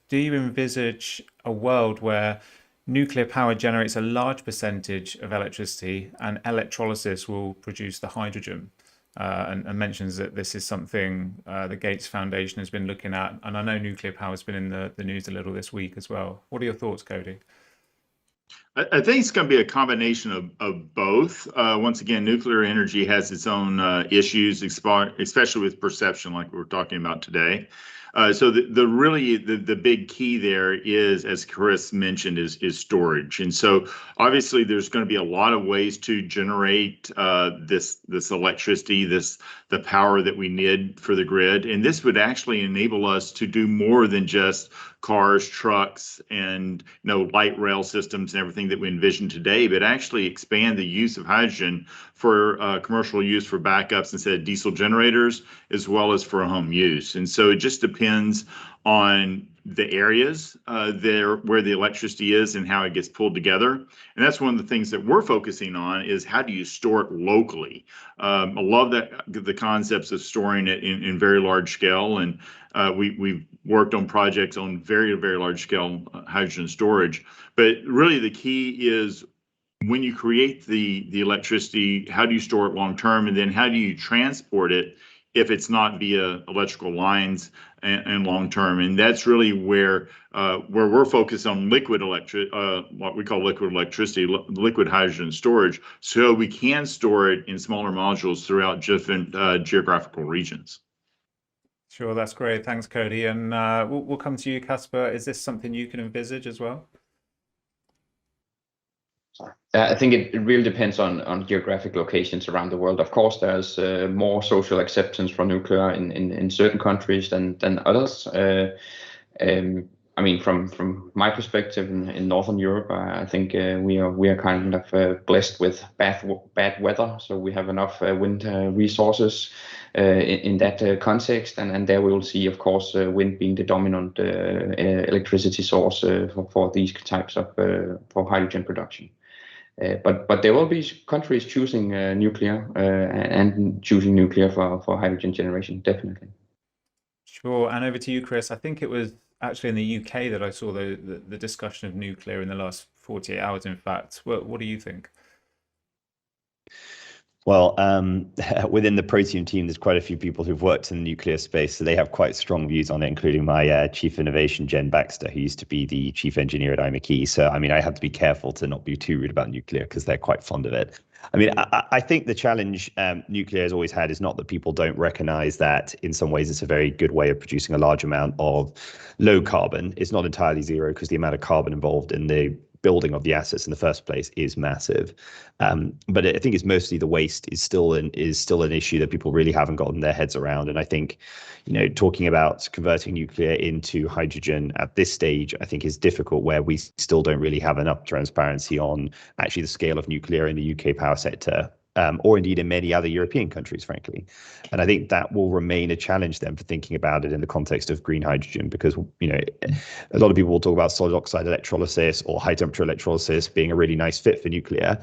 do you envisage a world where nuclear power generates a large percentage of electricity and electrolysis will produce the hydrogen? And mentions that this is something the Gates Foundation has been looking at. And I know nuclear power has been in the news a little this week as well. What are your thoughts, Cody? I think it's going to be a combination of both. Once again, nuclear energy has its own issues, especially with perception, like we're talking about today. So the big key there is, as Chris mentioned, is storage. And so obviously there's going to be a lot of ways to generate this electricity, the power that we need for the grid. And this would actually enable us to do more than just cars, trucks, and light rail systems and everything that we envision today, but actually expand the use of hydrogen for commercial use for backups instead of diesel generators, as well as for home use. And so it just depends on the areas there where the electricity is and how it gets pulled together. And that's one of the things that we're focusing on is how do you store it locally? I love the concepts of storing it in very large scale. And we've worked on projects on very, very large scale hydrogen storage. But really the key is when you create the electricity, how do you store it long term? And then how do you transport it if it's not via electrical lines and long term? And that's really where we're focused on what we call liquid electricity, liquid hydrogen storage, so we can store it in smaller modules throughout different geographical regions. Sure, that's great. Thanks, Cody. And we'll come to you, Kasper. Is this something you can envisage as well? I think it really depends on geographic locations around the world. Of course, there's more social acceptance for nuclear in certain countries than others. I mean, from my perspective in Northern Europe, I think we are kind of blessed with bad weather, so we have enough wind resources in that context, and there we will see, of course, wind being the dominant electricity source for these types of for hydrogen production. But there will be countries choosing nuclear and choosing nuclear for hydrogen generation, definitely. Sure. And over to you, Chris. I think it was actually in the UK that I saw the discussion of nuclear in the last 48 hours, in fact. What do you think? Well, within the Protium team, there's quite a few people who've worked in the nuclear space, so they have quite strong views on it, including my chief innovation, Jen Baxter, who used to be the chief engineer at IMAKE. So, I mean, I have to be careful to not be too rude about nuclear because they're quite fond of it. I mean, I think the challenge nuclear has always had is not that people don't recognize that in some ways it's a very good way of producing a large amount of low carbon. It's not entirely zero because the amount of carbon involved in the building of the assets in the first place is massive. But I think it's mostly the waste is still an issue that people really haven't gotten their heads around. And I think, talking about converting nuclear into hydrogen at this stage, I think is difficult where we still don't really have enough transparency on actually the scale of nuclear in the UK power sector. Or indeed in many other European countries, frankly. And I think that will remain a challenge then for thinking about it in the context of green hydrogen, because, a lot of people will talk about solid oxide electrolysis or high temperature electrolysis being a really nice fit for nuclear.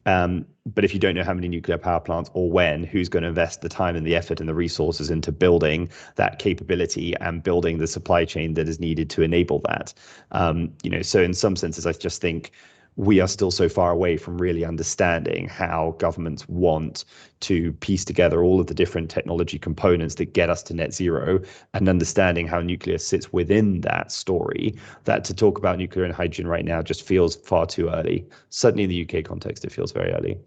But if you don't know how many nuclear power plants or when, who's going to invest the time and the effort and the resources into building that capability and building the supply chain that is needed to enable that? So in some senses, I just think we are still so far away from really understanding how governments want to piece together all of the different technology components that get us to net zero, and understanding how nuclear sits within that story, that to talk about nuclear and hydrogen right now just feels far too early. Certainly in the UK context, it feels very early.